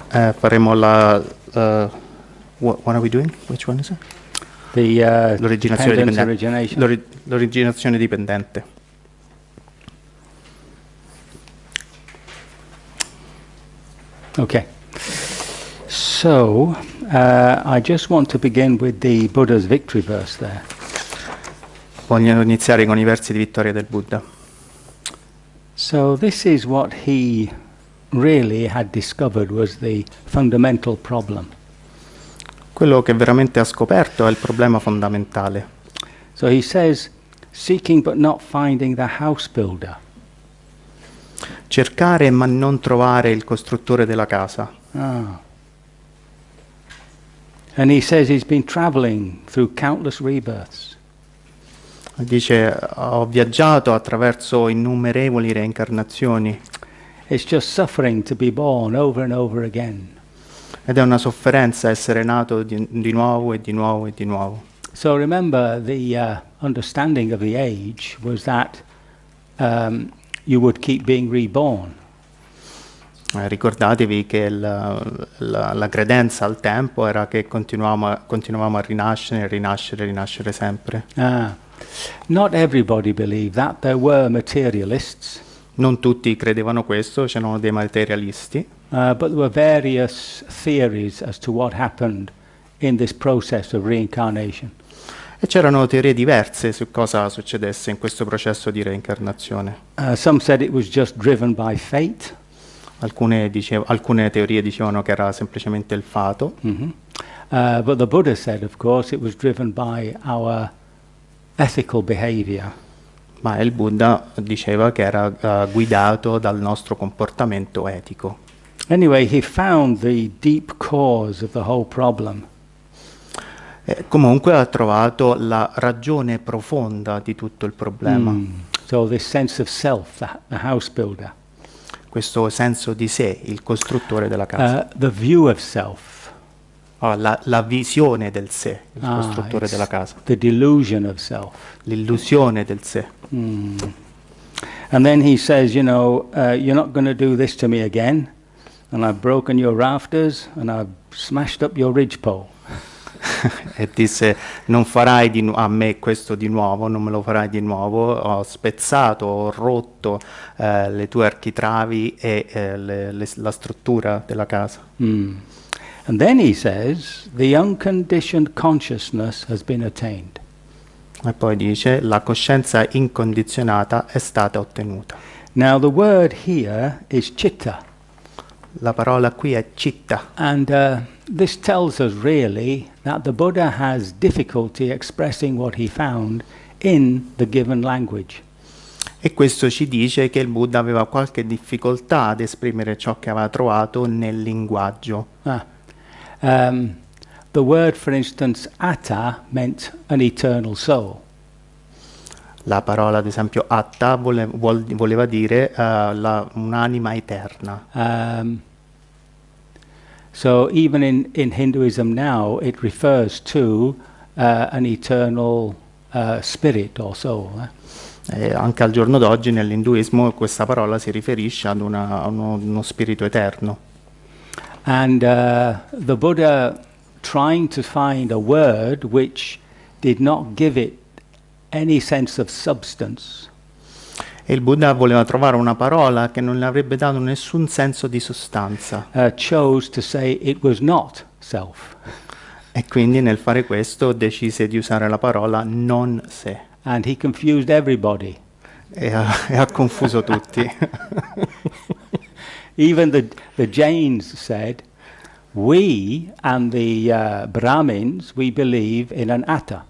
Faremo la what are we doing? Which one is it? L'originazione dipendente. L'originazione dipendente. Okay. So, I just want to begin with the Buddha's victory verse there. Voglio iniziare con i versi di vittoria del Buddha. So this is what he really had discovered was the fundamental problem. Quello che veramente ha scoperto è il problema fondamentale. So he says, seeking but not finding the house builder. Cercare ma non trovare il costruttore della casa. Ah. And he says he's been traveling through countless rebirths. Dice, ho viaggiato attraverso innumerevoli reincarnazioni. It's just suffering to be born over and over again. Ed è una sofferenza essere nato di nuovo e di nuovo e di nuovo. So remember, the understanding of the age was that you would keep being reborn. Ricordatevi che la credenza al tempo era che continuavamo a rinascere sempre. Not everybody believed that. There were materialists. Non tutti credevano questo, c'erano dei materialisti. But there were various theories as to what happened in this process of reincarnation. E c'erano teorie diverse su cosa succedesse in questo processo di reincarnazione. Some said it was just driven by fate. Alcune teorie dicevano che era semplicemente il fato. But the Buddha said, of course, it was driven by our ethical behavior. Ma il Buddha diceva che era guidato dal nostro comportamento etico. Anyway, he found the deep cause of the whole problem. Comunque ha trovato la ragione profonda di tutto il problema. So this sense of self, the house builder. Questo senso di sé, il costruttore della casa. The view of self. La visione del sé, il costruttore della casa. The delusion of self. L'illusione del sé. And then he says, you're not going to do this to me again, and I've broken your rafters, and I've smashed up your ridgepole. E disse, non farai a me questo di nuovo, non me lo farai di nuovo, ho spezzato, ho rotto le tue architravi e la struttura della casa. And then he says, the unconditioned consciousness has been attained. E poi dice, la coscienza incondizionata è stata ottenuta. Now the word here is citta. La parola qui è citta. And this tells us really that the Buddha has difficulty expressing what he found in the given language. E questo ci dice che il Buddha aveva qualche difficoltà ad esprimere ciò che aveva trovato nel linguaggio. The word, for instance, atta, meant an eternal soul. La parola, ad esempio, atta voleva dire un'anima eterna. So even in Hinduism now, it refers to an eternal spirit or soul. E anche al giorno d'oggi nell'induismo questa parola si riferisce ad uno spirito eterno. And the Buddha, trying to find a word which did not give it any sense of substance. E il Buddha voleva trovare una parola che non le avrebbe dato nessun senso di sostanza. Chose to say it was not self. E quindi nel fare questo decise di usare la parola non sé. And he confused everybody. E ha confuso tutti. Even the Jains said, we and the Brahmins, we believe in an atta.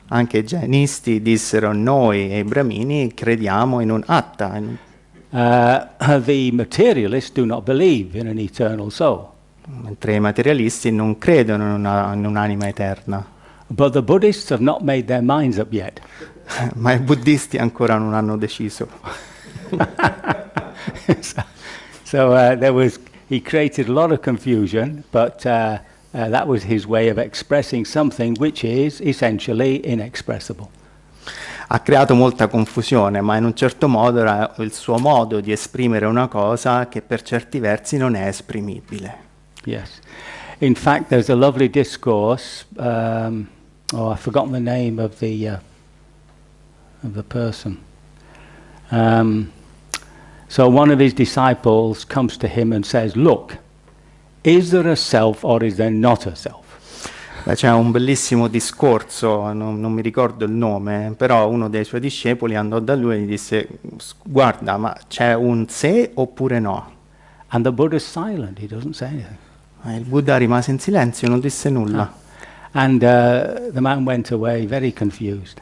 Anche i jainisti dissero, noi e i brahmini crediamo in un atta. The materialists do not believe in an eternal soul. Mentre i materialisti non credono in un'anima eterna. But the Buddhists have not made their minds up yet. Ma i buddisti ancora non hanno deciso. So he created a lot of confusion, but that was his way of expressing something which is essentially inexpressible. ha creato molta confusione, ma in un certo modo era il suo modo di esprimere una cosa che per certi versi non è esprimibile. Yes. In fact, there's a lovely discourse. I've forgotten the name of the person. So one of his disciples comes to him and says, "Look, is there a self or is there not a self?" Beh, c'è un bellissimo discorso, non mi ricordo il nome, però uno dei suoi discepoli andò da lui e gli disse: guarda, ma c'è un sé oppure no? And the Buddha is silent, he doesn't say anything. Il Buddha rimase in silenzio, non disse nulla. And the man went away very confused.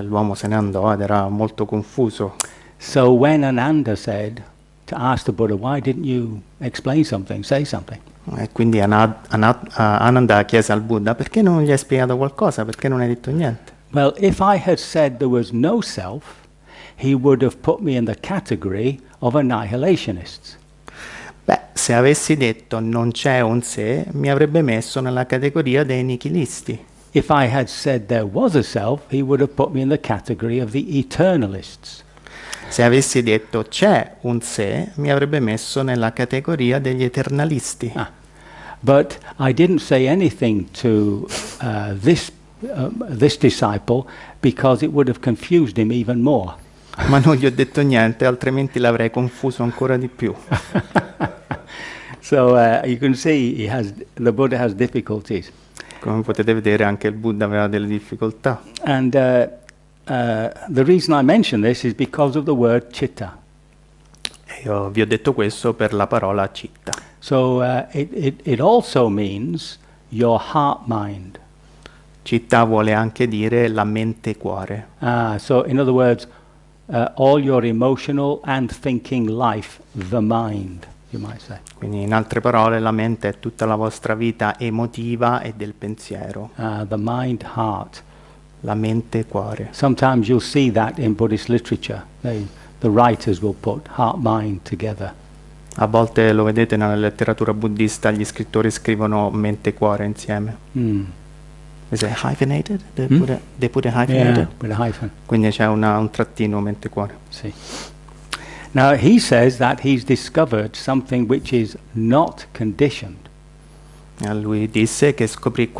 L'uomo se ne andò ed era molto confuso. So when Ananda said to ask the Buddha, why didn't you explain something, say something? E quindi Ananda chiese al Buddha: perché non gli hai spiegato qualcosa? Perché non hai detto niente? Well, if I had said there was no self, he would have put me in the category of annihilationists. Beh, se avessi detto non c'è un sé, mi avrebbe messo nella categoria dei nichilisti. If I had said there was a self, he would have put me in the category of the eternalists. Se avessi detto c'è un sé, mi avrebbe messo nella categoria degli eternalisti. But I didn't say anything to this disciple because it would have confused him even more. Ma non gli ho detto niente, altrimenti l'avrei confuso ancora di più. So you can see the Buddha has difficulties. Come potete vedere, anche il Buddha aveva delle difficoltà. And the reason I mention this is because of the word citta. Io vi ho detto questo per la parola citta. So it also means your heart mind. Citta vuole anche dire la mente cuore. So in other words, all your emotional and thinking life, the mind, you might say. Quindi in altre parole la mente è tutta la vostra vita emotiva e del pensiero. The mind, heart. La mente cuore. Sometimes you'll see that in Buddhist literature. The writers will put heart, mind together. A volte lo vedete nella letteratura buddista, gli scrittori scrivono mente cuore insieme. Is it hyphenated? They put it hyphenated? Yeah, with a hyphen. Quindi c'è un trattino mente cuore. See. Now he says that he's discovered something which is not conditioned. Lui disse che scoprì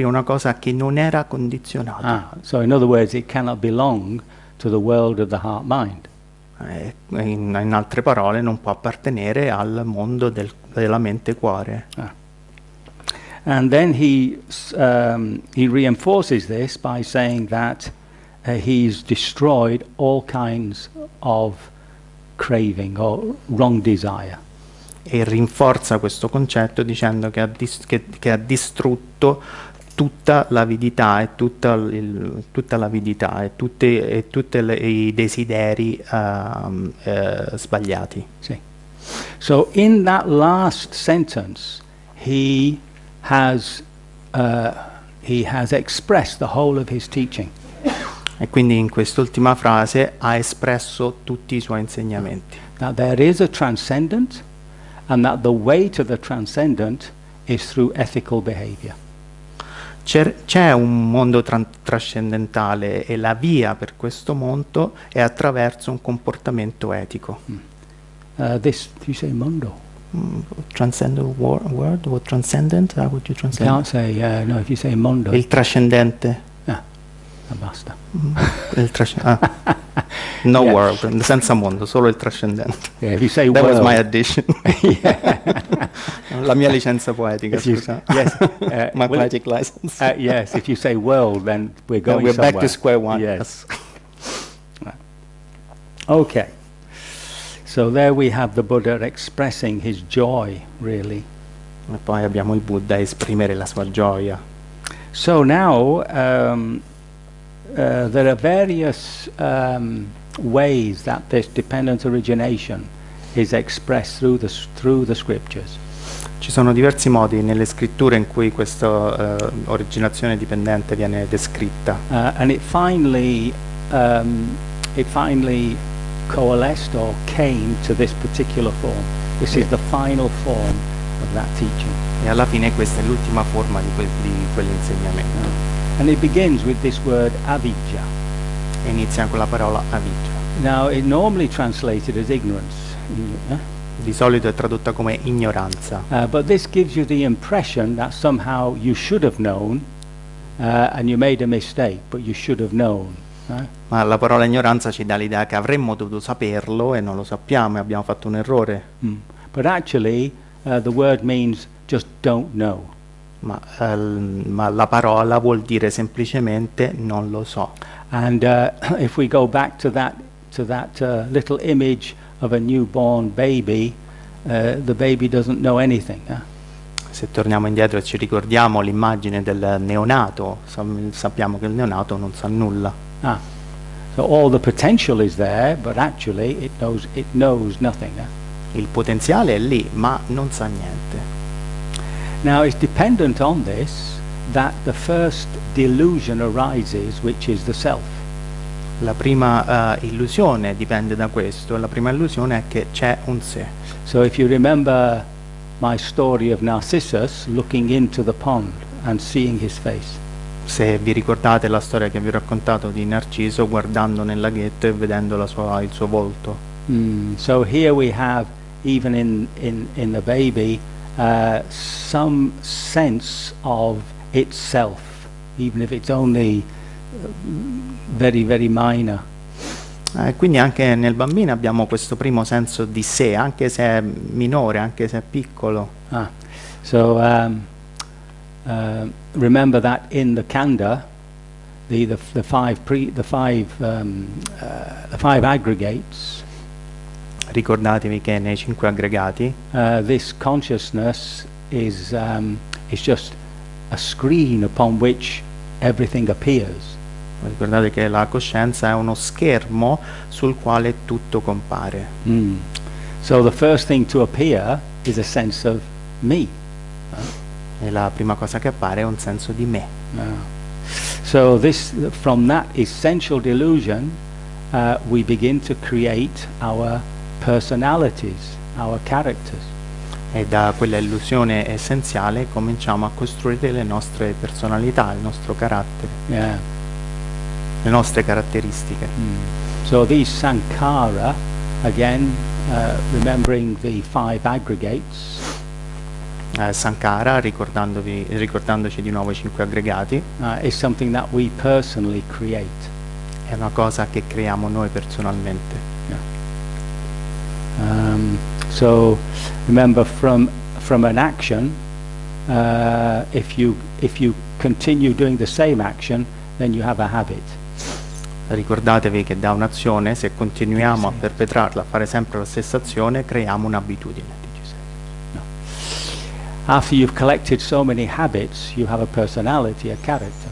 una cosa che non era condizionata. So in other words, it cannot belong to the world of the heart mind. In altre parole, non può appartenere al mondo della mente cuore. And then he reinforces this by saying that he's destroyed all kinds of craving or wrong desire. E rinforza questo concetto dicendo che ha distrutto tutta l'avidità e tutta l'avidità e tutti i desideri sbagliati. See. So in that last sentence, he has expressed the whole of his teaching. E quindi in quest'ultima frase ha espresso tutti i suoi insegnamenti. That there is a transcendent, and that the way to the transcendent is through ethical behavior. C'è un mondo trascendentale e la via per questo mondo è attraverso un comportamento etico. This, you say mondo? Transcendent word or transcendent? How would you translate? Can't say, no, if you say mondo. Il trascendente. Basta. No world, senza mondo, solo il trascendente. Yeah, if you say That world. was my addition. La mia licenza poetica, scusa. Yes. My poetic license. Yes, if you say world, then we're going we're somewhere. back to square one. Yes. Okay. So there we have the Buddha expressing his joy, really. E poi abbiamo il Buddha esprimere la sua gioia. So now there are various ways that this dependent origination is expressed through the scriptures. Ci sono diversi modi nelle scritture in cui questa originazione dipendente viene descritta. And it finally coalesced or came to this particular form. This is the final form of that teaching. E alla fine questa è l'ultima forma di quell'insegnamento. And it begins with this word avijja. e inizia con la parola avidya. Now, it normally translated as ignorance. Di solito è tradotta come ignoranza, But this gives you the impression that somehow you should have known and you made a mistake, but you should have known. ma la parola ignoranza ci dà l'idea che avremmo dovuto saperlo e non lo sappiamo e abbiamo fatto un errore. But actually, the word means just don't know. Ma la parola vuol dire semplicemente non lo so. And if we go back to that little image of a newborn baby, the baby doesn't know anything. Se torniamo indietro e ci ricordiamo l'immagine del neonato, sappiamo che il neonato non sa nulla. So all the potential is there, but actually it knows nothing. Il potenziale è lì, ma non sa niente. Now it's dependent on this that the first delusion arises, which is the self. La prima illusione dipende da questo, e la prima illusione è che c'è un sé. So if you remember my story of Narcissus looking into the pond and seeing his face. Se vi ricordate la storia che vi ho raccontato di Narciso guardando nel laghetto e vedendo il suo volto. So here we have, even in the baby, some sense of itself, even if it's only very, very minor. Quindi anche nel bambino abbiamo questo primo senso di sé, anche se è minore, anche se è piccolo. Remember that in the Kanda, the five aggregates. Ricordatevi che nei 5 aggregati this consciousness is just a screen upon which everything appears. Ricordate che la coscienza è uno schermo sul quale tutto compare. So the first thing to appear is a sense of me. E la prima cosa che appare è un senso di me. So from that essential delusion, we begin to create our personalities, our characters. E da quella illusione essenziale cominciamo a costruire le nostre personalità, il nostro carattere, le nostre caratteristiche. So these sankhara, again, remembering the 5 aggregates. Sankara, ricordandoci di nuovo i 5 aggregati, is something that we personally create. È una cosa che creiamo noi personalmente. So remember, from an action, if you continue doing the same action, then you have a habit. Ricordatevi che da un'azione, se continuiamo a perpetrarla, a fare sempre la stessa azione, creiamo un'abitudine. After you've collected so many habits, you have a personality, a character.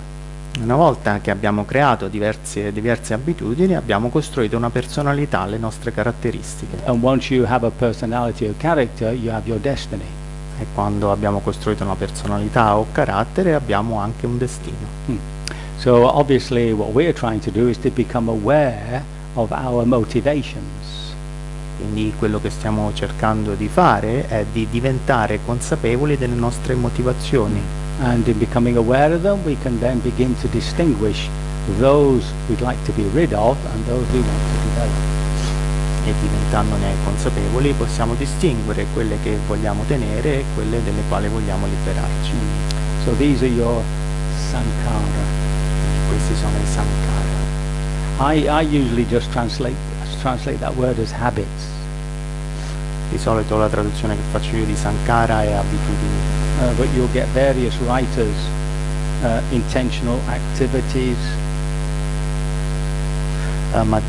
Una volta che abbiamo creato diverse abitudini, abbiamo costruito una personalità, le nostre caratteristiche. And once you have a personality or character, you have your destiny. E quando abbiamo costruito una personalità o carattere, abbiamo anche un destino. So obviously what we're trying to do is to become aware of our motivations. Quindi quello che stiamo cercando di fare è di diventare consapevoli delle nostre motivazioni. And in becoming aware of them, we can then begin to distinguish those we'd like to be rid of and those we want to develop. E diventandone consapevoli possiamo distinguere quelle che vogliamo tenere e quelle delle quali vogliamo liberarci. So these are your sankhara. Questi sono i sankhara. I usually just translate that word as habits. Di solito la traduzione che faccio io di sankhara è abitudini. But you'll get various writers, intentional activities. Ma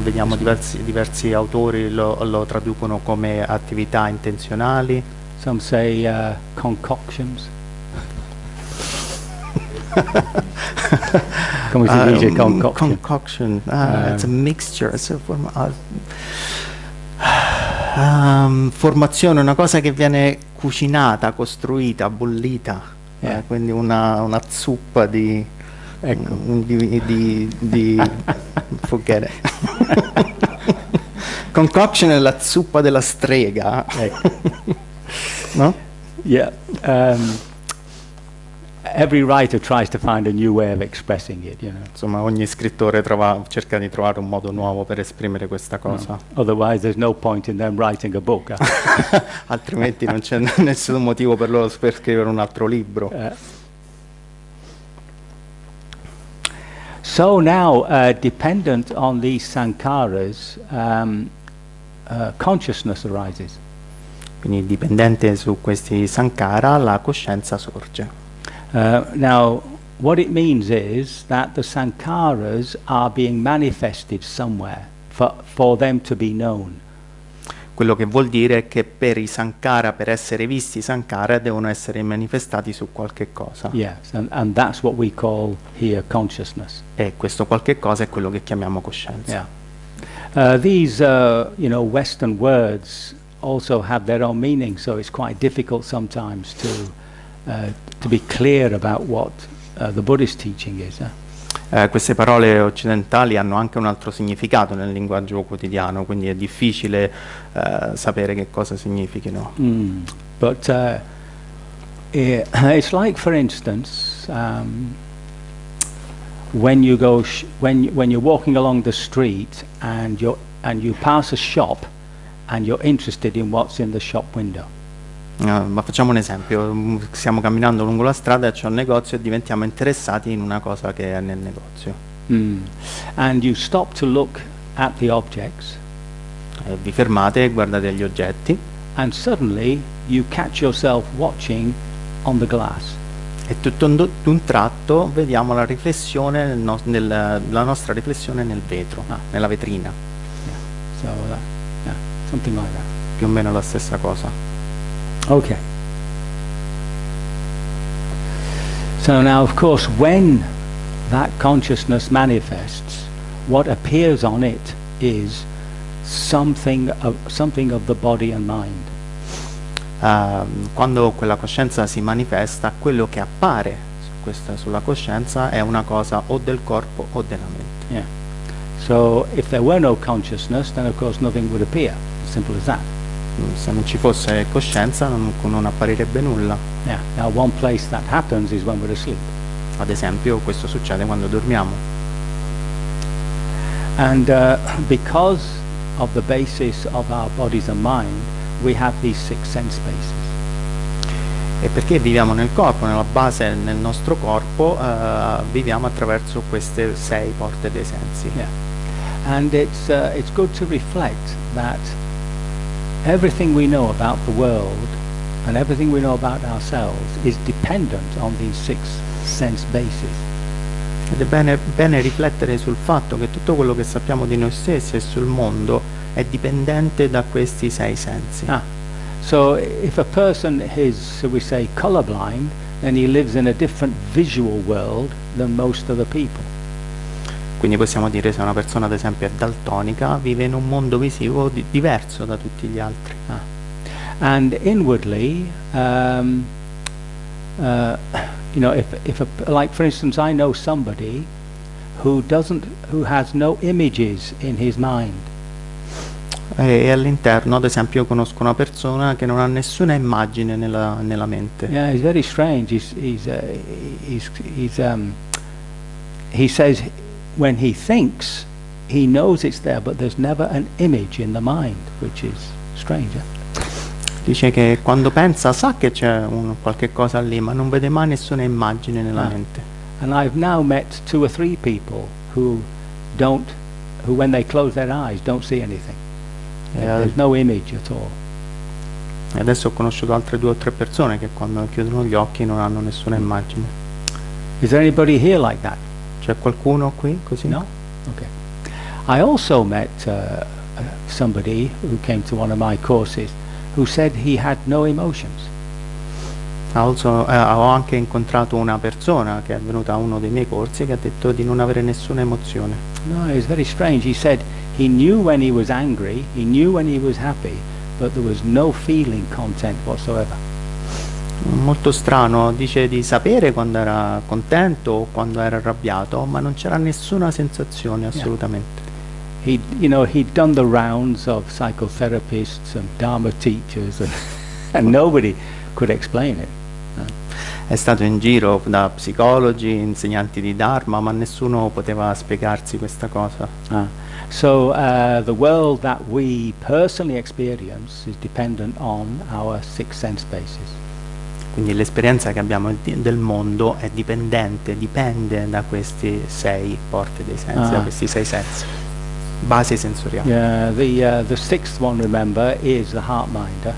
vediamo diversi autori lo traducono come attività intenzionali. Some say concoctions. Come si dice concoction? Concoction, it's a mixture, it's a formazione, una cosa che viene cucinata, costruita, bollita, quindi una zuppa di forget it. Concoction è la zuppa della strega, no? Yeah. every writer tries to find a new way of expressing it, you know. Insomma, ogni scrittore cerca di trovare un modo nuovo per esprimere questa cosa. Otherwise, there's no point in them writing a book. Altrimenti non c'è nessun motivo per loro per scrivere un altro libro. So now, dependent on these sankharas, consciousness arises. Quindi dipendente su questi sankhara, la coscienza sorge. Now, what it means is that the sankharas are being manifested somewhere for them to be known. Quello che vuol dire è che per i sankhara, per essere visti sankhara, devono essere manifestati su qualche cosa. Yes, and that's what we call here consciousness. E questo qualche cosa è quello che chiamiamo coscienza. Yeah. These, Western words also have their own meaning, so it's quite difficult sometimes to be clear about what the Buddhist teaching is. Queste parole occidentali hanno anche un altro significato nel linguaggio quotidiano, quindi è difficile sapere che cosa significhino. But it's like, for instance, when you go when you're walking along the street and you pass a shop and you're interested in what's in the shop window. Ma facciamo un esempio, stiamo camminando lungo la strada e c'è un negozio e diventiamo interessati in una cosa che è nel negozio. And you stop to look at the objects. Vi fermate e guardate gli oggetti. And suddenly you catch yourself watching on the glass. E tutto d'un tratto vediamo la riflessione, la nostra riflessione nel vetro, nella vetrina. So something like that. Più o meno la stessa cosa. Okay. So now, of course, when that consciousness manifests, what appears on it is something of the body and mind. Quando quella coscienza si manifesta, quello che appare sulla coscienza è una cosa o del corpo o della mente. Yeah. So if there were no consciousness, then of course nothing would appear. Simple as that. Se non ci fosse coscienza non apparirebbe nulla. Yeah. Now one place that happens is when we're asleep. Ad esempio, questo succede quando dormiamo. And because of the basis of our bodies and mind, we have these 6 sense spaces. E perché viviamo nel corpo, nella base nel nostro corpo, viviamo attraverso queste 6 porte dei sensi. Yeah. And it's good to reflect that everything we know about the world and everything we know about ourselves is dependent on these 6 sense bases. Ed è bene riflettere sul fatto che tutto quello che sappiamo di noi stessi e sul mondo è dipendente da questi 6 sensi. So if a person is, so we say, colorblind, then he lives in a different visual world than most other people. Quindi possiamo dire, se una persona ad esempio è daltonica, vive in un mondo visivo diverso da tutti gli altri. And inwardly, like for instance, I know somebody who has no images in his mind. E all'interno, ad esempio, io conosco una persona che non ha nessuna immagine nella mente. Yeah, it's very strange. He says when he thinks, he knows it's there, but there's never an image in the mind, which is strange. Dice che quando pensa sa che c'è qualche cosa lì, ma non vede mai nessuna immagine nella mente. And I've now met 2 or 3 people who when they close their eyes don't see anything. There's no image at all. E adesso ho conosciuto altre 2 o 3 persone che quando chiudono gli occhi non hanno nessuna immagine. Is there anybody here like that? C'è qualcuno qui così? No? Okay. I also met somebody who came to one of my courses who said he had no emotions. Ho anche incontrato una persona che è venuta a uno dei miei corsi che ha detto di non avere nessuna emozione. No, it was very strange. He said he knew when he was angry, he knew when he was happy, but there was no feeling content whatsoever. Molto strano, dice di sapere quando era contento o quando era arrabbiato, ma non c'era nessuna sensazione assolutamente. He'd done the rounds of psychotherapists and Dharma teachers and nobody could explain it. È stato in giro da psicologi, insegnanti di Dharma, ma nessuno poteva spiegarsi questa cosa. So the world that we personally experience is dependent on our six sense bases. Quindi l'esperienza che abbiamo del mondo è dipende da questi 6 porte dei sensi, da questi 6 sensi, basi sensoriali. The sixth one, remember, is the heart mind.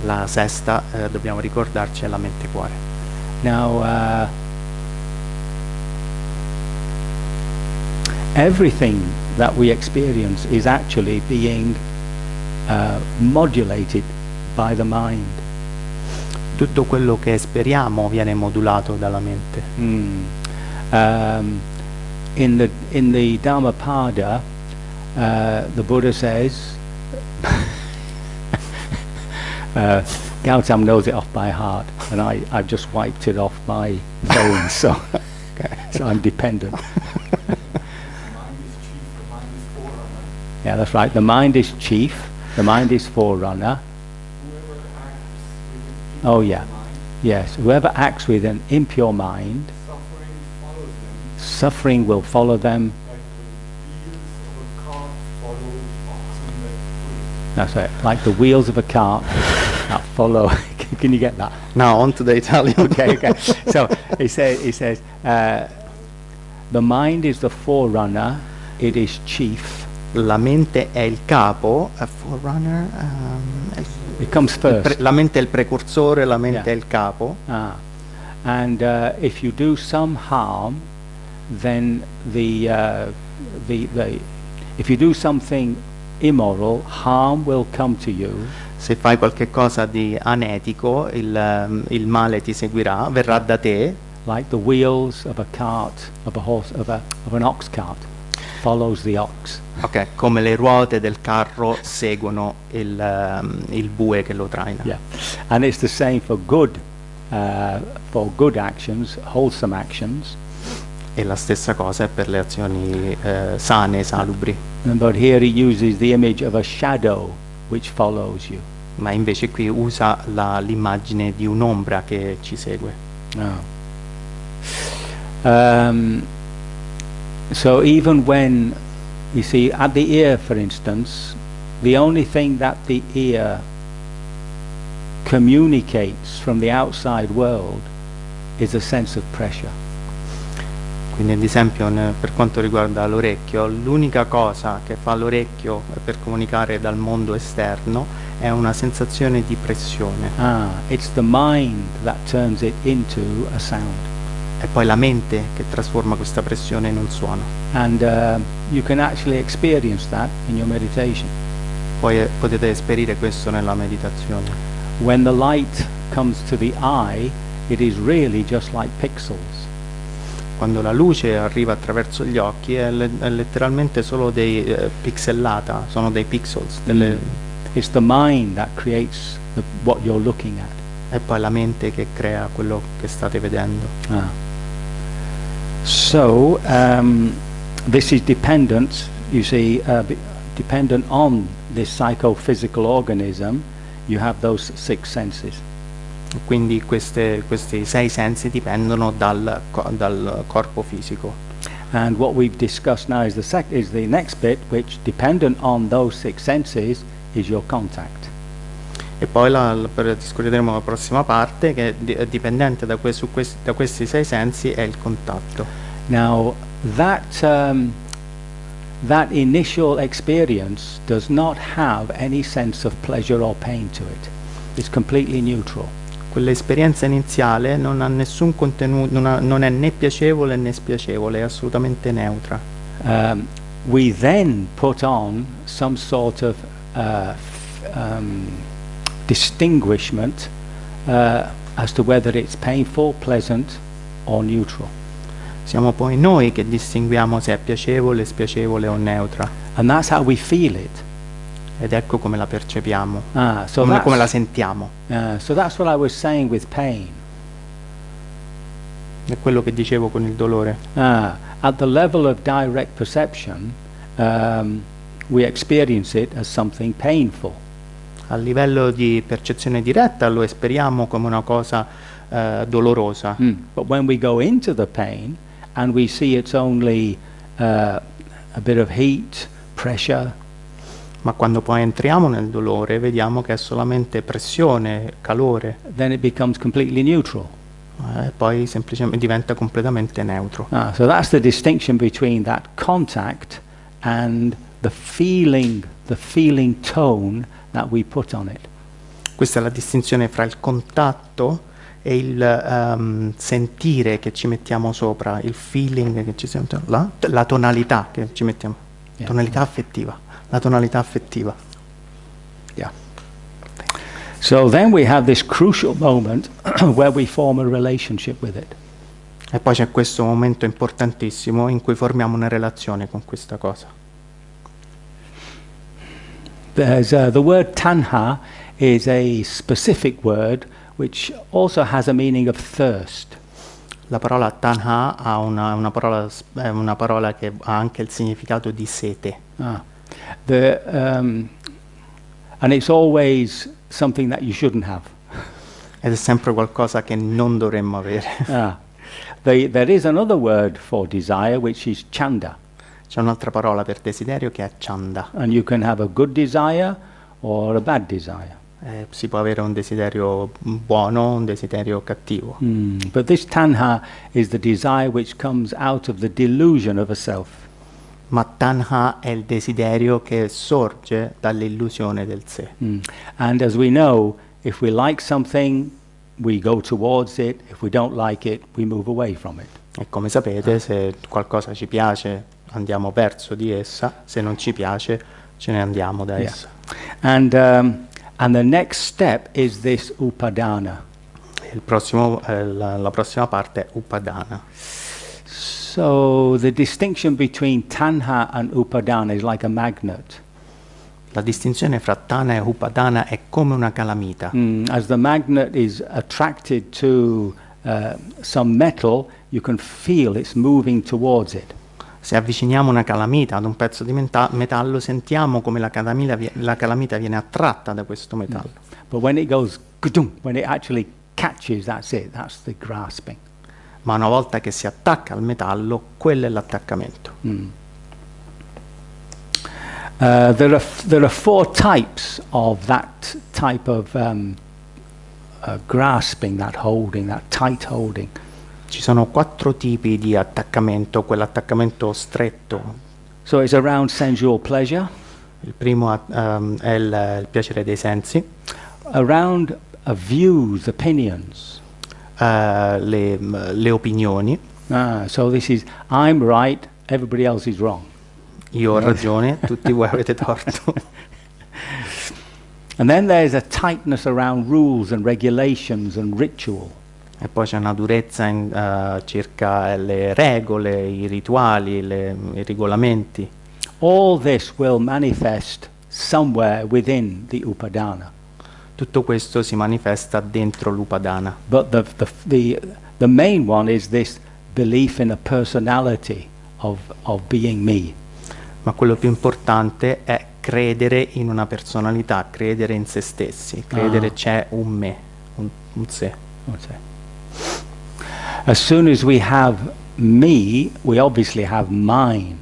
La sesta, dobbiamo ricordarci, è la mente cuore. Now, everything that we experience is actually being modulated by the mind. Tutto quello che esperiamo viene modulato dalla mente. In the Dhammapada, the Buddha says, Gautam knows it off by heart, and I've just wiped it off my phone, so I'm dependent. Yeah, that's right. The mind is chief. The mind is forerunner. Oh yeah, yes. Whoever acts with an impure mind, suffering will follow them. That's right. Like the wheels of a cart that follow. Can you get that? Now on to the Italian. Okay. So he says, the mind is the forerunner. It is chief. La mente è il capo, forerunner. It comes first. La mente è il precursore, la mente è il capo. And if you do some harm, then if you do something immoral, harm will come to you. Se fai qualche cosa di anetico, il male ti seguirà, verrà da te. Like the wheels of a cart, of a horse, of an ox cart, follows the ox. Ok, come le ruote del carro seguono il bue che lo traina. Yeah, and it's the same for good actions, wholesome actions. E la stessa cosa è per le azioni sane, salubri. But here he uses the image of a shadow which follows you. Ma invece qui usa l'immagine di un'ombra che ci segue. So even when you see at the ear, for instance, the only thing that the ear communicates from the outside world is a sense of pressure. Quindi ad esempio per quanto riguarda l'orecchio, l'unica cosa che fa l'orecchio per comunicare dal mondo esterno è una sensazione di pressione. It's the mind that turns it into a sound. È poi la mente che trasforma questa pressione in un suono. And you can actually experience that in your meditation. Poi potete esperire questo nella meditazione. When the light comes to the eye, it is really just like pixels. Quando la luce arriva attraverso gli occhi è letteralmente solo dei pixellata, sono dei pixels. It's the mind that creates what you're looking at. È poi la mente che crea quello che state vedendo. So this is dependent, you see, dependent on this psychophysical organism. You have those six senses. Quindi questi 6 sensi dipendono dal corpo fisico. And what we've discussed now is the next bit, which dependent on those six senses is your contact. E poi discuteremo la prossima parte, che è dipendente da questi 6 sensi, è il contatto. Now that initial experience does not have any sense of pleasure or pain to it. It's completely neutral. Quell'esperienza iniziale non ha nessun contenuto, non è né piacevole né spiacevole, è assolutamente neutra. We then put on some sort of distinguishment as to whether it's painful, pleasant or neutral. Siamo poi noi che distinguiamo se è piacevole, spiacevole o neutra. And that's how we feel it. Ed ecco come la percepiamo, So come la sentiamo. So that's what I was saying with pain. È quello che dicevo con il dolore. At the level of direct perception, we experience it as something painful. A livello di percezione diretta lo esperiamo come una cosa dolorosa. But when we go into the pain and we see it's only a bit of heat, pressure, Ma quando poi entriamo nel dolore vediamo che è solamente pressione, calore, then it becomes completely neutral. e poi semplicemente diventa completamente neutro. So that's the distinction between that contact and the feeling tone that we put on it. Questa è la distinzione fra il contatto e il sentire che ci mettiamo sopra, il feeling che ci sentiamo, la tonalità che ci mettiamo, tonalità affettiva, la tonalità affettiva. Yeah. So then we have this crucial moment where we form a relationship with it. E poi c'è questo momento importantissimo in cui formiamo una relazione con questa cosa. There's the word tanha is a specific word which also has a meaning of thirst. La parola tanha ha è una parola che ha anche il significato di sete. And it's always something that you shouldn't have. Ed è sempre qualcosa che non dovremmo avere. There is another word for desire which is chanda. C'è un'altra parola per desiderio che è chanda. And you can have a good desire or a bad desire. Si può avere un desiderio buono, un desiderio cattivo. But this tanha is the desire which comes out of the delusion of a self. Ma tanha è il desiderio che sorge dall'illusione del sé. And as we know, if we like something, we go towards it. If we don't like it, we move away from it. E come sapete, se qualcosa ci piace, andiamo verso di essa, se non ci piace, ce ne andiamo da essa. And the next step is this upadana. La prossima parte è upadana. So the distinction between tanha and upadana is like a magnet. La distinzione fra tana e upadana è come una calamita. As the magnet is attracted to some metal, you can feel it's moving towards it. Se avviciniamo una calamita ad un pezzo di metallo, sentiamo come la calamita viene attratta da questo metallo. But when it goes, when it actually catches, that's it, that's the grasping. Ma una volta che si attacca al metallo, quello è l'attaccamento. There are four types of that type of grasping, that holding, that tight holding. Ci sono 4 tipi di attaccamento, quell'attaccamento stretto. So it's around sensual pleasure. Il primo è il piacere dei sensi. Around views, opinions. Le opinioni. So this is, I'm right, everybody else is wrong. Io ho ragione, tutti voi avete torto. And then there's a tightness around rules and regulations and ritual. E poi c'è una durezza circa le regole, i rituali, i regolamenti. All this will manifest somewhere within the upadana. Tutto questo si manifesta dentro l'upadana. But the main one is this belief in a personality of being me. Ma quello più importante è credere in una personalità, credere in se stessi, credere c'è un me, un sé. Okay. As soon as we have me, we obviously have mine.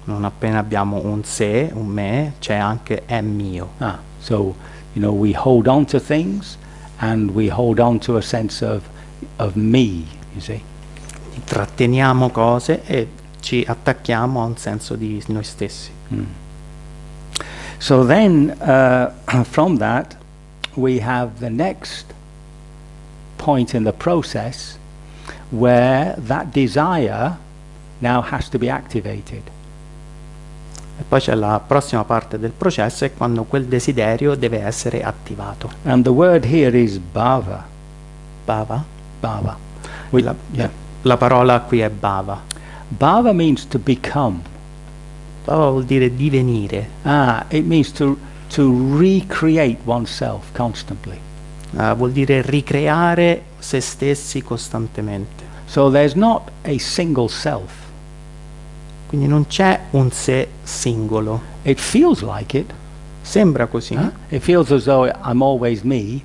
Non appena abbiamo un sé, un me, c'è anche è mio. So, we hold on to things and we hold on to a sense of me, you see. Tratteniamo cose e ci attacchiamo a un senso di noi stessi. So then, from that, we have the next point in the process where that desire now has to be activated. E poi c'è la prossima parte del processo, è quando quel desiderio deve essere attivato. And the word here is bhava. Bhava? Bhava. La parola qui è bhava. Bhava means to become. Bhava vuol dire divenire. It means to recreate oneself constantly. Vuol dire ricreare se stessi costantemente. So there's not a single self. Quindi non c'è un sé singolo. It feels like it. Sembra così, It feels as though I'm always me,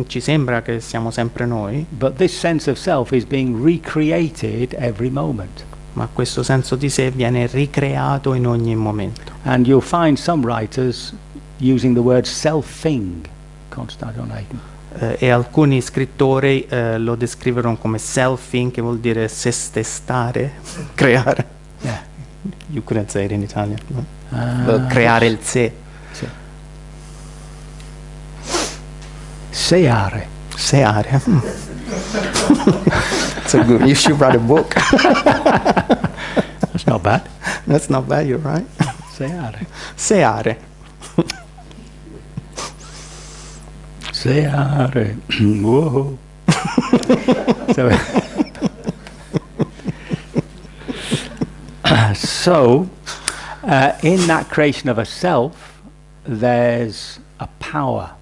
ci sembra che siamo sempre noi, but this sense of self is being recreated every moment. ma questo senso di sé viene ricreato in ogni momento. And you'll find some writers using the word selfing. E alcuni scrittori lo descrivono come selfing, che vuol dire se stare, creare. Yeah. You couldn't say it in Italian. No? Creare il sé. Sì. Seare. Seare. So good. You should write a book. That's not bad. That's not bad, you're right. Seare. Seare. Seare. Whoa. So, in that creation of a self, there's a power.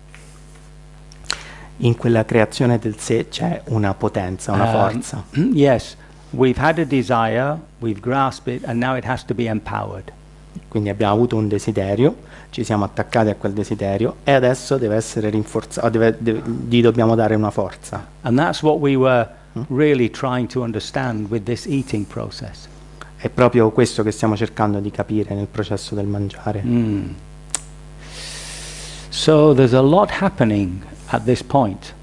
In quella creazione del sé c'è una potenza, una forza. Yes, we've had a desire, we've grasped it, and now it has to be empowered. Quindi abbiamo avuto un desiderio, ci siamo attaccati a quel desiderio e adesso deve essere rinforzato, gli dobbiamo dare una forza. And that's what we were really trying to understand with this eating process. È proprio questo che stiamo cercando di capire nel processo del mangiare. So there's a lot happening at this point.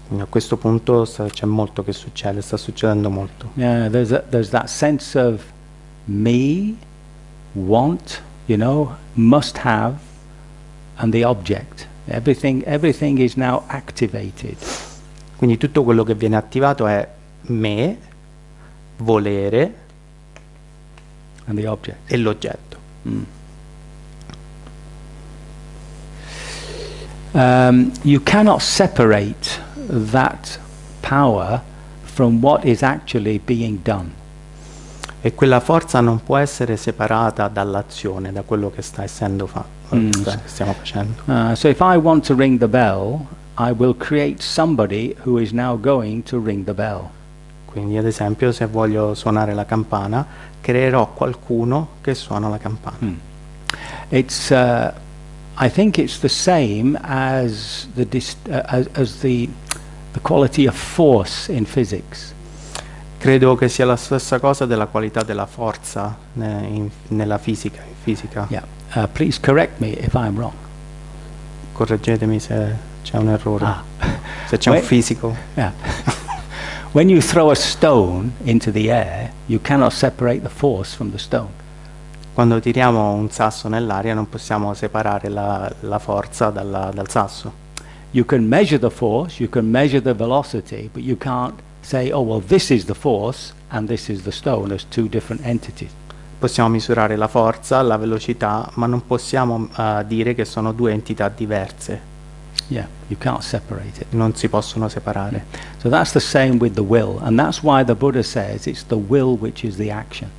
Quindi a questo punto c'è molto che succede, sta succedendo molto. Yeah, there's that sense of me, want, must have, and the object. Everything is now activated. Quindi tutto quello che viene attivato è me, volere And the object. e l'oggetto. You cannot separate that power from what is actually being done. E quella forza non può essere separata dall'azione, da quello che sta essendo stiamo facendo. So if I want to ring the bell, I will create somebody who is now going to ring the bell. Quindi ad esempio se voglio suonare la campana, creerò qualcuno che suona la campana. It's I think it's the same as the quality of force in physics. Credo che sia la stessa cosa della qualità della forza nella fisica. Yeah. Please correct me if I'm wrong. Correggetemi se c'è un errore. Se c'è un fisico. Yeah. When you throw a stone into the air, you cannot separate the force from the stone. Quando tiriamo un sasso nell'aria non possiamo separare la forza dal sasso. You can measure the force, you can measure the velocity, but you can't say, oh well, this is the force and this is the stone as two different entities. Possiamo misurare la forza, la velocità, ma non possiamo dire che sono due entità diverse. Yeah, you can't separate it. Non si possono separare. So that's the same with the will, and that's why the Buddha says it's the will which is the action.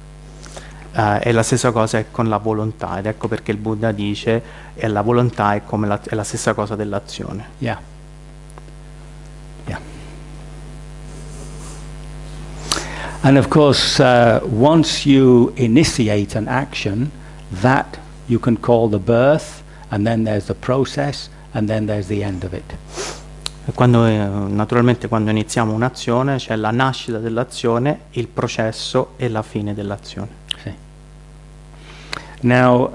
E la stessa cosa è con la volontà, ed ecco perché il Buddha dice che la volontà è come è la stessa cosa dell'azione. Yeah. Yeah. And of course, once you initiate an action, that you can call the birth, and then there's the process, and then there's the end of it. E naturalmente quando iniziamo un'azione c'è la nascita dell'azione, il processo e la fine dell'azione. Sì. Now,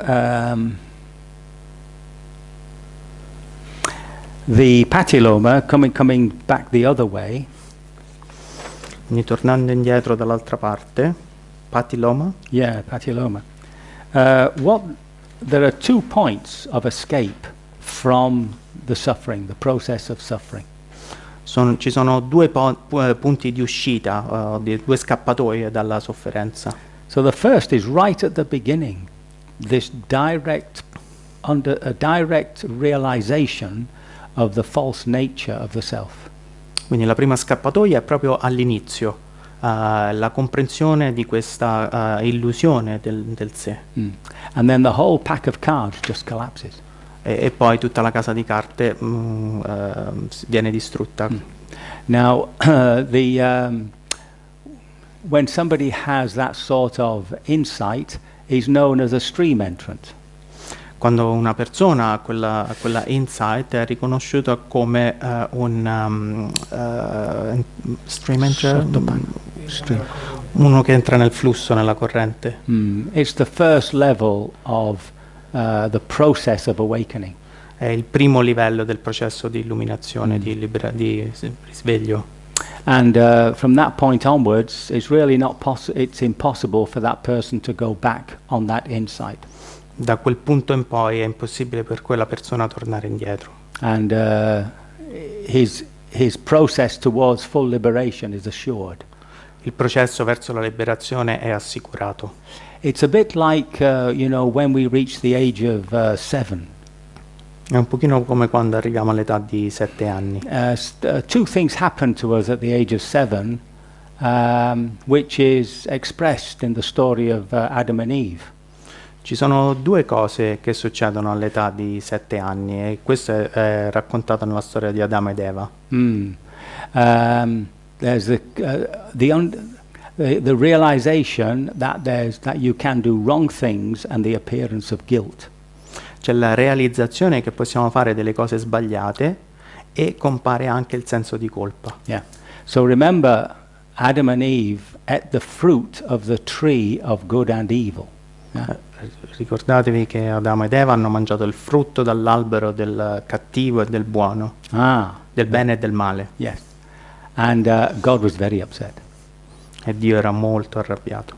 the Paticchasamuppada, coming back the other way. Quindi tornando indietro dall'altra parte, Paticchasamuppada. Yeah, Paticchasamuppada. There are 2 points of escape from the suffering, the process of suffering. Ci sono due punti di uscita, due scappatoie dalla sofferenza. So the first is right at the beginning, this direct realization of the false nature of the self. Quindi la prima scappatoia è proprio all'inizio, la comprensione di questa illusione del sé. And then the whole pack of cards just collapses. E poi tutta la casa di carte viene distrutta. Now, when somebody has that sort of insight, is known as a stream entrant. Quando una persona ha quella insight è riconosciuta come stream entry, uno che entra nel flusso, nella corrente. It's the first level of the process of awakening. È il primo livello del processo di illuminazione, di risveglio. And from that point onwards, it's really it's impossible for that person to go back on that insight. Da quel punto in poi è impossibile per quella persona tornare indietro. And his process towards full liberation is assured. Il processo verso la liberazione è assicurato. It's a bit like, when we reach the age of 7. È un pochino come quando arriviamo all'età di 7 anni. Two things happen to us at the age of 7, which is expressed in the story of Adam and Eve. Ci sono due cose che succedono all'età di 7 anni e questo è raccontato nella storia di Adamo ed Eva. There's the realization that you can do wrong things and the appearance of guilt. C'è la realizzazione che possiamo fare delle cose sbagliate e compare anche il senso di colpa. Yeah. So remember, Adam and Eve ate the fruit of the tree of good and evil. Yeah. Ricordatevi che Adamo ed Eva hanno mangiato il frutto dall'albero del cattivo e del buono, del bene e del male. Yes. And God was very upset. E Dio era molto arrabbiato.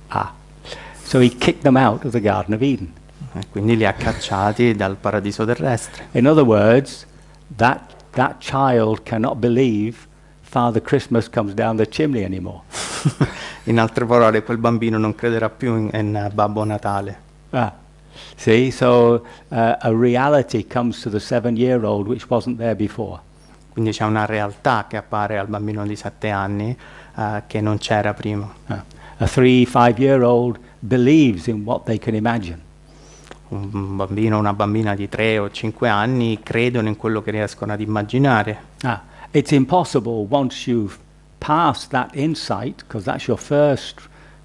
So he kicked them out of the Garden of Eden. E quindi li ha cacciati dal paradiso terrestre. In other words, that child cannot believe Father Christmas comes down the chimney anymore. In altre parole, quel bambino non crederà più in Babbo Natale. See, so a reality comes to the 7-year-old which wasn't there before. Quindi c'è una realtà che appare al bambino di 7 anni che non c'era prima. A 3-5-year-old believes in what they can imagine. Un bambino o una bambina di 3 o 5 anni credono in quello che riescono ad immaginare. It's impossible once you've passed that insight, because that's your first,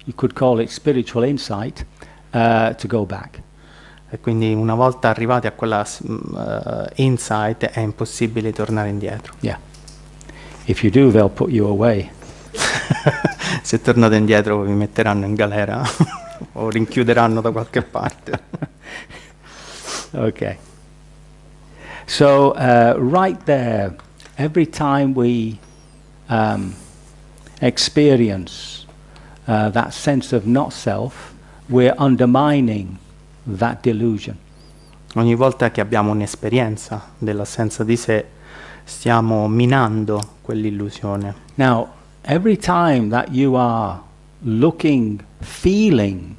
you could call it spiritual insight, to go back. E quindi una volta arrivati a quella insight è impossibile tornare indietro. Yeah. If you do, they'll put you away. Se tornate indietro vi metteranno in galera o rinchiuderanno da qualche parte. Okay. So right there, every time we experience that sense of not self, we're undermining that delusion. Ogni volta che abbiamo un'esperienza dell'assenza di sé, stiamo minando quell'illusione. Now, every time that you are looking, feeling,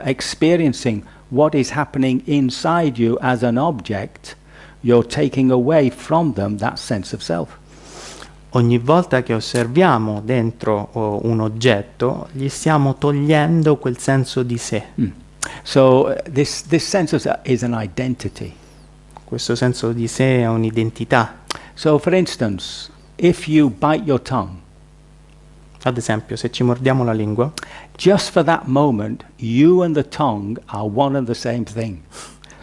experiencing what is happening inside you as an object, you're taking away from them that sense of self. Ogni volta che osserviamo dentro un oggetto, gli stiamo togliendo quel senso di sé. So this sense is an identity. Questo senso di sé è un'identità. So for instance, if you bite your tongue, ad esempio, se ci mordiamo la lingua, just for that moment, you and the tongue are one and the same thing.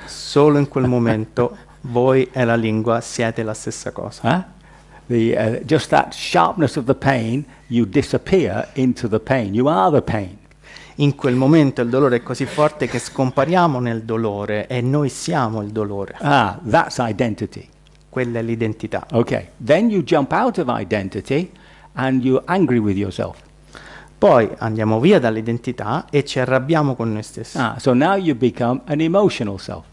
Solo in quel momento voi e la lingua siete la stessa cosa. Just that sharpness of the pain, you disappear into the pain. You are the pain. In quel momento il dolore è così forte che scompariamo nel dolore e noi siamo il dolore. That's identity. Quella è l'identità. Okay. Then you jump out of identity and you're angry with yourself. Poi andiamo via dall'identità e ci arrabbiamo con noi stessi. So now you become an emotional self.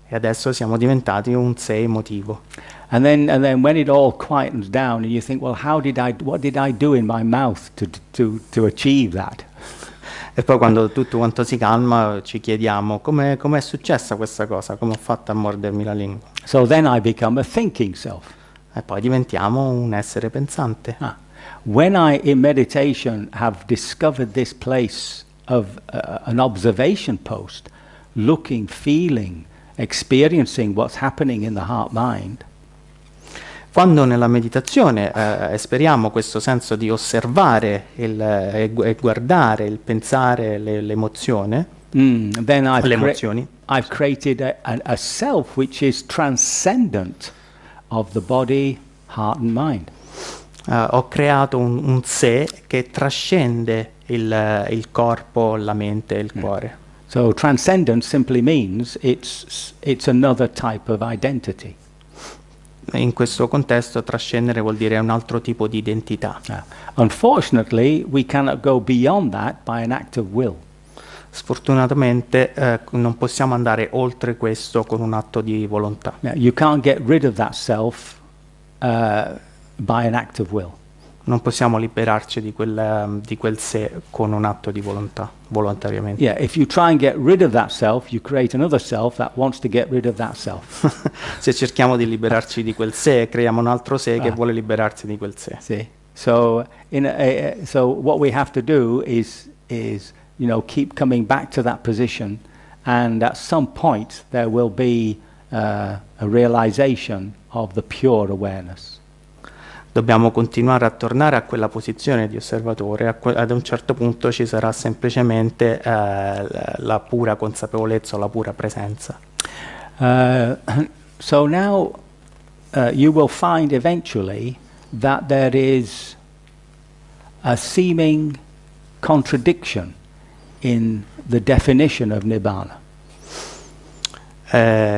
E adesso siamo diventati un sé emotivo. And then when it all quietens down and you think, well, what did I do in my mouth to achieve that? E poi quando tutto quanto si calma ci chiediamo com'è successa questa cosa, come ho fatto a mordermi la lingua. So then I become a thinking self. E poi diventiamo un essere pensante. When I in meditation have discovered this place of an observation post, looking, feeling, experiencing what's happening in the heart mind. Quando nella meditazione esperiamo questo senso di osservare e guardare il pensare, l'emozione, then le emozioni. I've created a self which is transcendent of the body, heart and mind. Ho creato un sé che trascende il corpo, la mente e il cuore. So transcendent simply means it's another type of identity. In questo contesto trascendere vuol dire un altro tipo di identità. Unfortunately, we cannot go beyond that by an act of will. Sfortunatamente non possiamo andare oltre questo con un atto di volontà. You can't get rid of that self by an act of will. Non possiamo liberarci di quel sé con un atto di volontà, volontariamente. Yeah, if you try and get rid of that self, you create another self that wants to get rid of that self. Se cerchiamo di liberarci di quel sé, creiamo un altro sé che vuole liberarsi di quel sé. See? So so what we have to do is keep coming back to that position, and at some point there will be a realization of the pure awareness. Dobbiamo continuare a tornare a quella posizione di osservatore, ad un certo punto ci sarà semplicemente la pura consapevolezza o la pura presenza. So now you will find eventually that there is a seeming contradiction in the definition of Nibbana.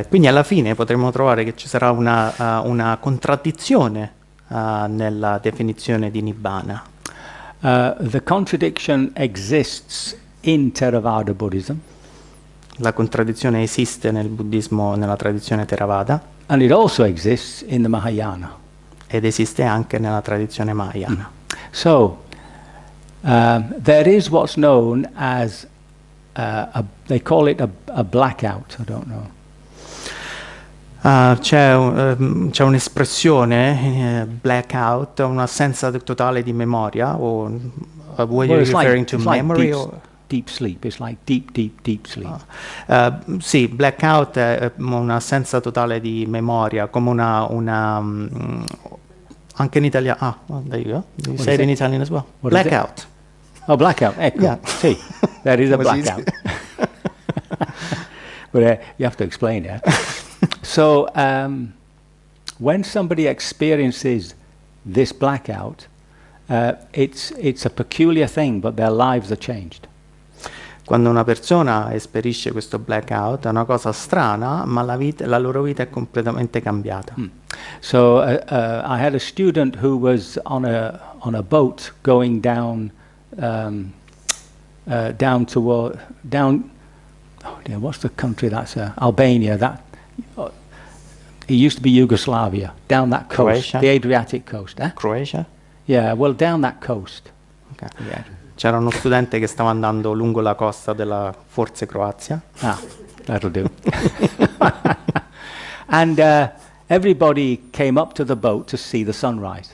Quindi alla fine potremo trovare che ci sarà una contraddizione nella definizione di Nibbana. The contradiction exists in Theravada Buddhism. La contraddizione esiste nel buddismo, nella tradizione Theravada. And it also exists in the Mahayana. Ed esiste anche nella tradizione Mahayana. So there is what's known as they call it a blackout. I don't know. C'è un'espressione, blackout, un'assenza totale di memoria, o were you referring to memory? Deep sleep, it's like deep sleep. Sì, blackout è un'assenza totale di memoria, come una anche in italiano. There you go. You say it in Italian as well. Blackout. Oh, blackout, ecco. Yeah. Sì, there is a blackout. But you have to explain it. So when somebody experiences this blackout, it's a peculiar thing, but their lives are changed. Quando una persona esperisce questo blackout è una cosa strana, ma la loro vita è completamente cambiata. So I had a student who was on a boat going down oh dear, what's the country that's Albania? It used to be Yugoslavia, down that coast, Croatia? The Adriatic coast. Croatia? Yeah, well, down that coast. Okay. Yeah. C'era uno studente che stava andando lungo la costa della forse Croazia. Ah, that'll do. And everybody came up to the boat to see the sunrise.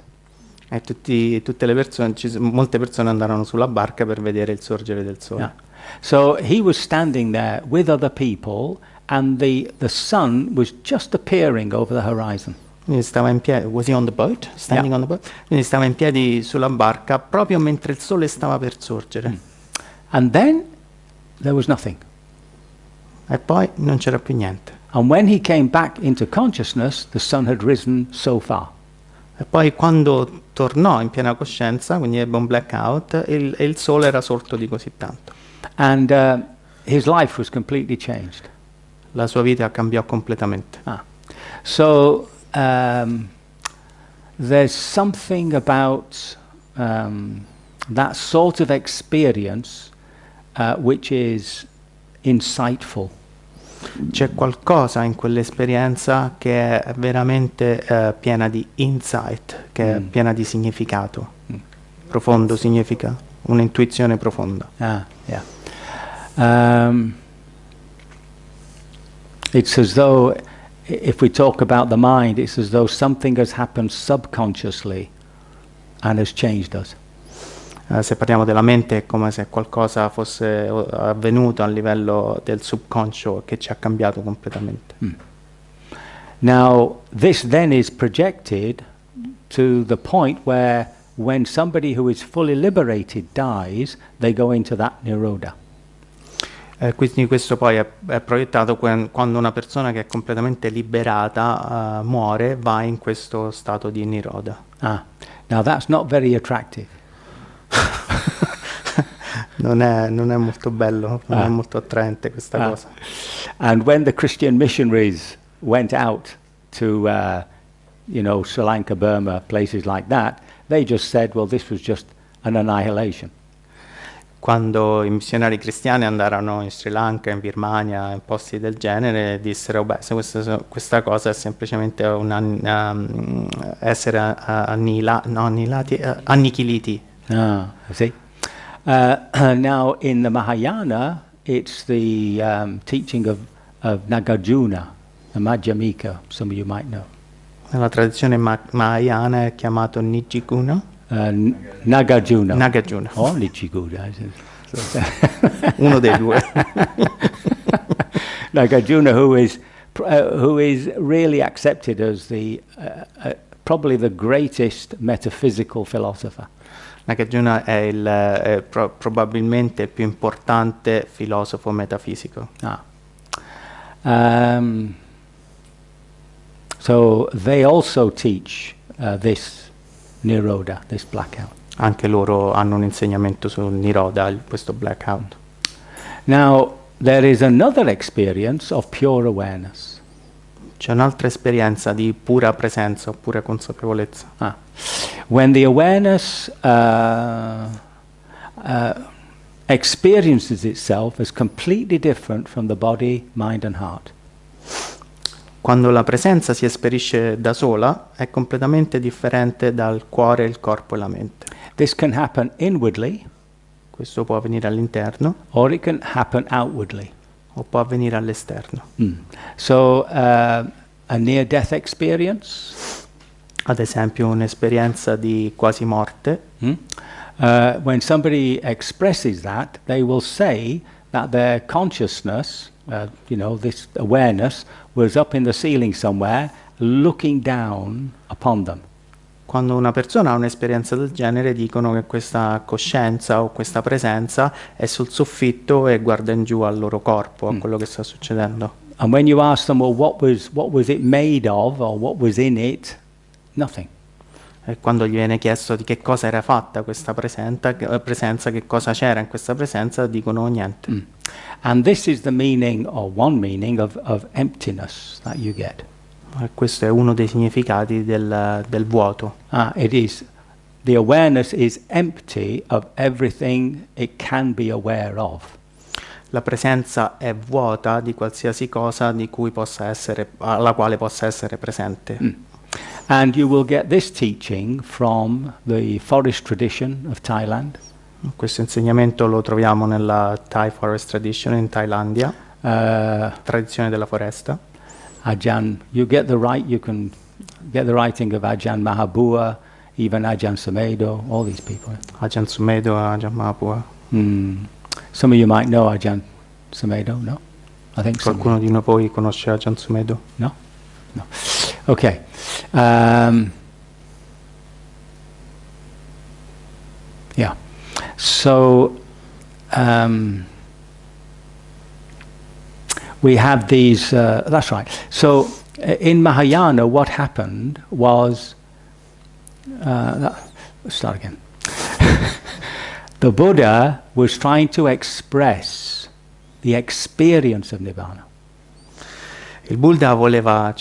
E tutte le persone, molte persone andarono sulla barca per vedere il sorgere del sole. Yeah. So he was standing there with other people, and the sun was just appearing over the horizon. Quindi stava in piedi, was he on the boat? Standing on the boat? Quindi stava in piedi sulla barca proprio mentre il sole stava per sorgere. And then there was nothing. E poi non c'era più niente. And when he came back into consciousness, the sun had risen so far. E poi quando tornò in piena coscienza, quindi ebbe un blackout, il sole era sorto di così tanto. And his life was completely changed. La sua vita cambiò completamente. So there's something about that sort of experience which is insightful. C'è qualcosa in quell'esperienza che è veramente piena di insight, che è piena di significato. Profondo significa un'intuizione profonda. Yeah. It's as though, if we talk about the mind, it's as though something has happened subconsciously and has changed us. Se parliamo della mente è come se qualcosa fosse avvenuto a livello del subconscio che ci ha cambiato completamente. Now, this then is projected to the point where when somebody who is fully liberated dies, they go into that nirodha. Quindi questo poi è proiettato quando una persona che è completamente liberata muore, va in questo stato di niroda. Now that's not very attractive. Non è molto bello, non è molto attraente questa cosa. And when the Christian missionaries went out to, Sri Lanka, Burma, places like that, they just said, well, this was just an annihilation. Quando i missionari cristiani andarono in Sri Lanka, in Birmania, in posti del genere, dissero, beh, se questa cosa è semplicemente essere annichiliti. See? Now in the Mahayana, it's the teaching of Nagarjuna, the Madhyamika, some of you might know. Nella tradizione Mahayana è chiamato Nijiguna. Nagarjuna. Nagarjuna. Oh, Nijiguna. Uno dei due. Nagarjuna, who is really accepted as the probably the greatest metaphysical philosopher. Nagarjuna è probabilmente il più importante filosofo metafisico. So they also teach this Nirodha, this blackout. Anche loro hanno un insegnamento sul Nirodha, questo blackout. Now, there is another experience of pure awareness. C'è un'altra esperienza di pura presenza o pura consapevolezza. When the awareness experiences itself as completely different from the body, mind and heart. Quando la presenza si esperisce da sola, è completamente differente dal cuore, il corpo e la mente. This can happen inwardly. Questo può avvenire all'interno. Or it can happen outwardly. O può avvenire all'esterno. So, a near-death experience. Ad esempio, un'esperienza di quasi morte. When somebody expresses that, they will say that their consciousness, this awareness, was up in the ceiling somewhere, looking down upon them. Quando una persona ha un'esperienza del genere, dicono che questa coscienza o questa presenza è sul soffitto e guarda in giù al loro corpo, a quello che sta succedendo. And when you ask them, well, what was it made of, or what was in it? Nothing. E quando gli viene chiesto di che cosa era fatta questa presenza, che cosa c'era in questa presenza, dicono niente. And this is the meaning, or one meaning, of emptiness that you get. Questo è uno dei significati del vuoto. It is, the awareness is empty of everything it can be aware of. La presenza è vuota di qualsiasi cosa di cui alla quale possa essere presente. And you will get this teaching from the forest tradition of Thailand. Questo insegnamento lo troviamo nella Thai Forest Tradition in Thailandia, tradizione della foresta. Ajahn, you can get the writing of Ajahn Mahabua, even Ajahn Sumedho, all these people. Ajahn Sumedho, Ajahn Mahabua. Some of you might know Ajahn Sumedho, no? I think qualcuno di voi conosce Ajahn Sumedho? No? No. Okay. Yeah. So we have these, that's right. So in Mahayana, what happened was, let's start again. The Buddha was trying to express the experience of Nibbana. Il Buddha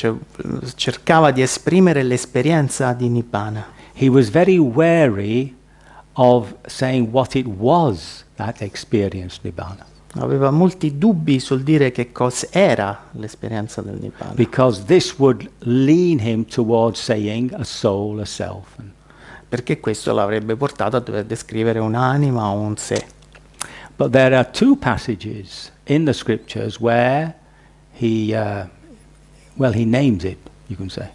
cercava di esprimere l'esperienza di Nibbana. He was very wary of saying what it was that experienced Nibbana. Aveva molti dubbi sul dire che cos'era l'esperienza del Nibbana. Because this would lean him towards saying a soul, a self. Perché questo l'avrebbe portato a dover descrivere un'anima o un sé. But there are two passages in the scriptures where he names it, you can say.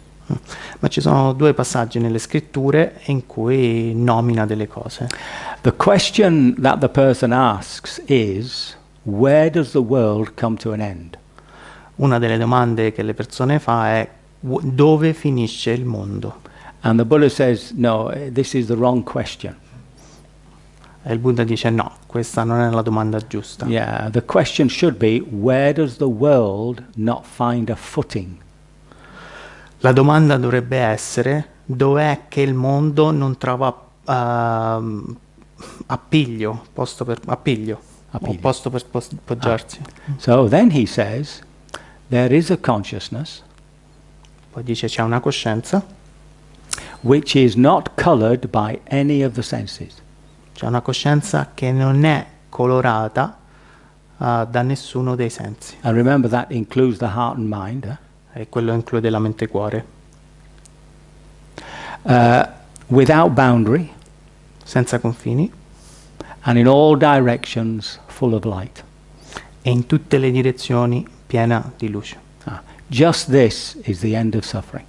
Ma ci sono due passaggi nelle scritture in cui nomina delle cose. The question that the person asks is, where does the world come to an end? Una delle domande che le persone fa è dove finisce il mondo? And the Buddha says, no, this is the wrong question. E il Buddha dice no, questa non è la domanda giusta. Yeah, the question should be, where does the world not find a footing? La domanda dovrebbe essere dov'è che il mondo non trova appiglio, appiglio, o posto per poggiarsi. So then he says, there is a consciousness Poi dice c'è una coscienza, which is not colored by any of the senses. c'è una coscienza che non è colorata da nessuno dei sensi. And remember that includes the heart and mind. E quello include la mente e cuore. Without boundary Senza confini and in all directions full of light. e in tutte le direzioni piena di luce. Just this is the end of suffering.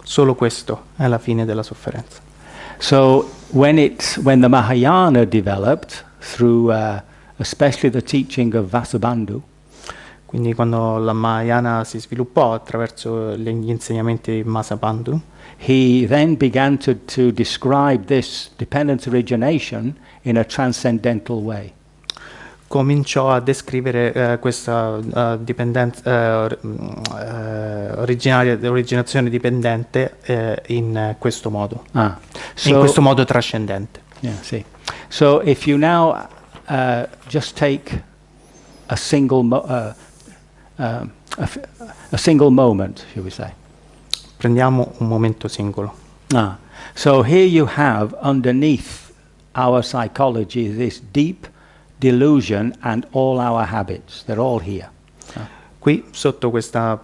Solo questo è la fine della sofferenza. So when the Mahayana developed through especially the teaching of Vasubandhu, Quindi quando la Mahayana si sviluppò attraverso gli insegnamenti di Vasubandhu, he then began to describe this dependent origination in a transcendental way. cominciò a descrivere questa originazione dipendente in questo modo, in questo modo trascendente. Yeah, see. So if you now just take a single a single moment, shall we say? Prendiamo un momento singolo. So here you have underneath our psychology this deep delusion and all our habits. They're all here. Qui sotto questa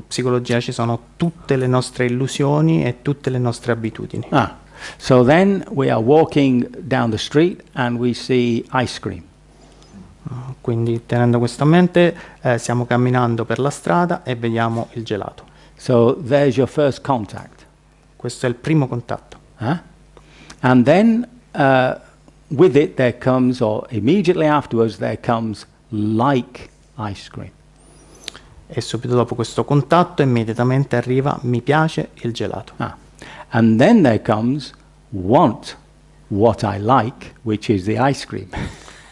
psicologia ci sono tutte le nostre illusioni e tutte le nostre abitudini. So then we are walking down the street and we see ice cream. Quindi tenendo questo a mente stiamo camminando per la strada e vediamo il gelato. So there's your first contact. Questo è il primo contatto. And then with it there comes, or immediately afterwards there comes, like ice cream. E subito dopo questo contatto immediatamente arriva mi piace il gelato. And then there comes want what I like, which is the ice cream.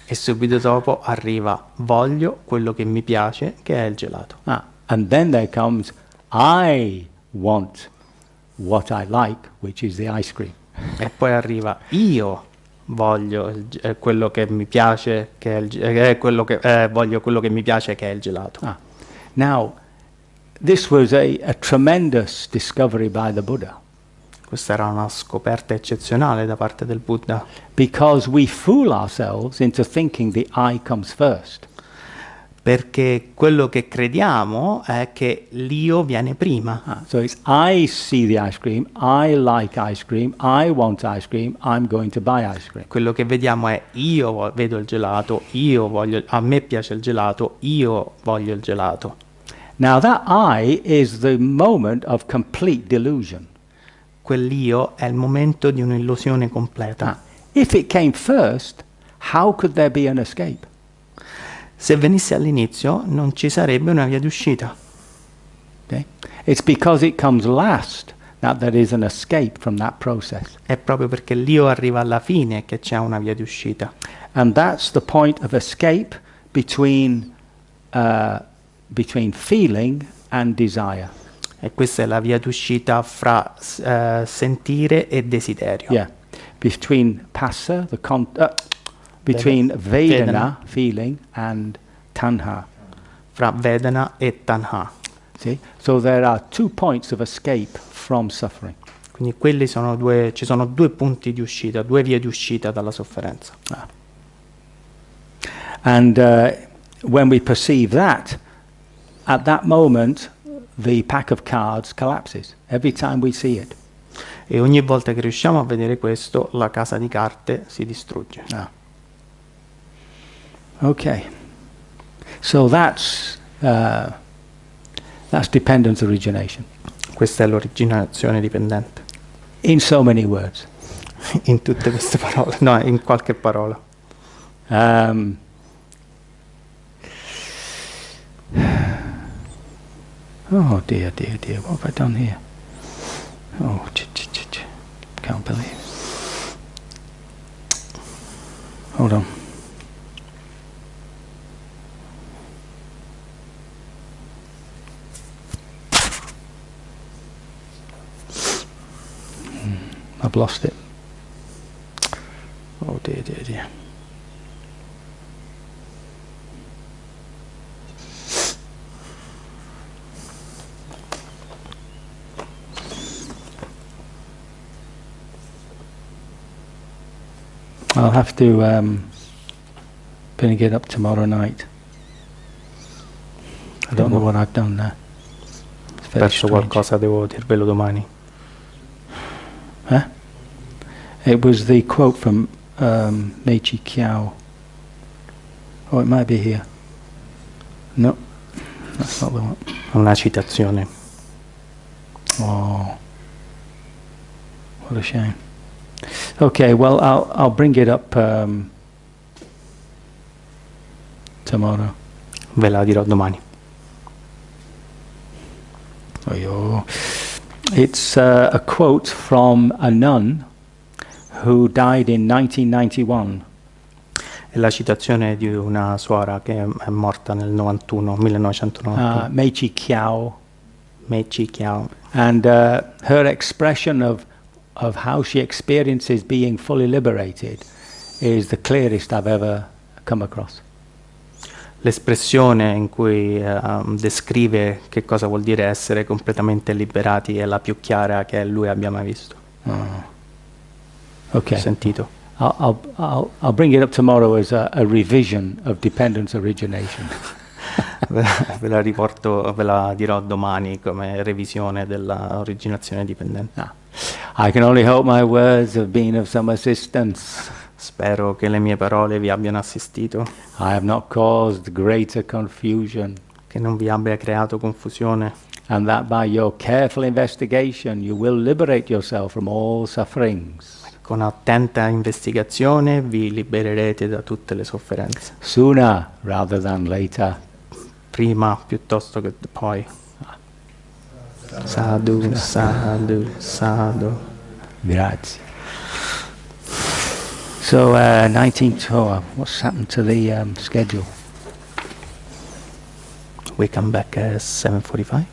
E subito dopo arriva voglio quello che mi piace, che è il gelato. And then there comes I want what I like, which is the ice cream. E poi arriva io voglio quello che mi piace, che è voglio quello che mi piace, che è il gelato. Now, this was a tremendous discovery by the Buddha. Questa era una scoperta eccezionale da parte del Buddha. Because we fool ourselves into thinking the I comes first. Perché quello che crediamo è che l'io viene prima. So it's I see the ice cream, I like ice cream, I want ice cream, I'm going to buy ice cream. Quello che vediamo è io vedo il gelato, a me piace il gelato, io voglio il gelato. Now that I is the moment of complete delusion. Quell'io è il momento di un'illusione completa. If it came first, how could there be an escape? Se venisse all'inizio non ci sarebbe una via d'uscita. Okay? It's because it comes last that there is an escape from that process. È proprio perché l'io arriva alla fine che c'è una via d'uscita. And that's the point of escape between feeling and desire. E questa è la via d'uscita fra sentire e desiderio. Yeah, between passa, between vedana, feeling, and tanha. Fra vedana e tanha. See? So there are 2 points of escape from suffering. Quindi ci sono due punti di uscita, due vie di uscita dalla sofferenza. And when we perceive that, at that moment the pack of cards collapses every time we see it. E ogni volta che riusciamo a vedere questo, la casa di carte si distrugge. Okay. So that's dependent origination. Questa è l'originazione dipendente. In so many words. In tutte queste parole, no, in qualche parola. Oh dear, what have I done here? Oh, can't believe. Hold on. I've lost it. Oh dear, dear, dear. I'll have to pick it up tomorrow night. I don't know what I've done there. It's very Perso strange. qualcosa, devo dirvelo domani. Huh? It was the quote from Meichi Kiao. Oh, it might be here. No, that's not the one. Una citazione. Oh, what a shame. Okay, well, I'll bring it up tomorrow. Ve la dirò domani. Oh, it's a quote from a nun who died in 1991. È la citazione di una suora che è morta nel 1991. Meichi Kiao. Meichi Kiao. And her expression of how she experiences being fully liberated is the clearest I've ever come across. L'espressione in cui descrive che cosa vuol dire essere completamente liberati è la più chiara che lui abbia mai visto. Okay. Sentito. I'll bring it up tomorrow as a revision of dependence origination. Ve la riporto, ve la dirò domani come revisione della originazione dipendente. I can only hope my words have been of some assistance. Spero che le mie parole vi abbiano assistito, I have not caused greater confusion, che non vi abbia creato confusione, and that by your careful investigation you will liberate yourself from all sufferings. con attenta investigazione vi libererete da tutte le sofferenze, Sooner rather than later. prima piuttosto che poi. Sadhu, sadhu, sadhu. Grazie. So 1912, what's happened to the schedule? We come back at 7:45.